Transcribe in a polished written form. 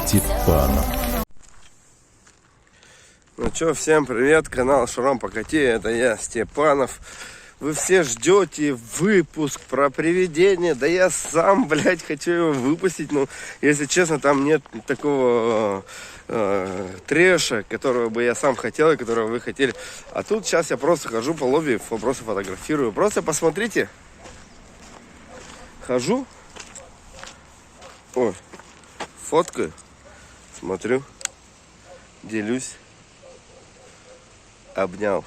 Stepanov. Ну чё, всем привет, канал Шаром Покати, это я, Степанов. Вы все ждете выпуск про привидения, да я сам, блядь, хочу его выпустить, но, если честно, там нет такого трэша, которого бы я сам хотел и которого вы хотели. А тут сейчас я просто хожу по лобби, просто фотографирую, просто посмотрите. Хожу, ой, фоткаю, смотрю, делюсь, обнял.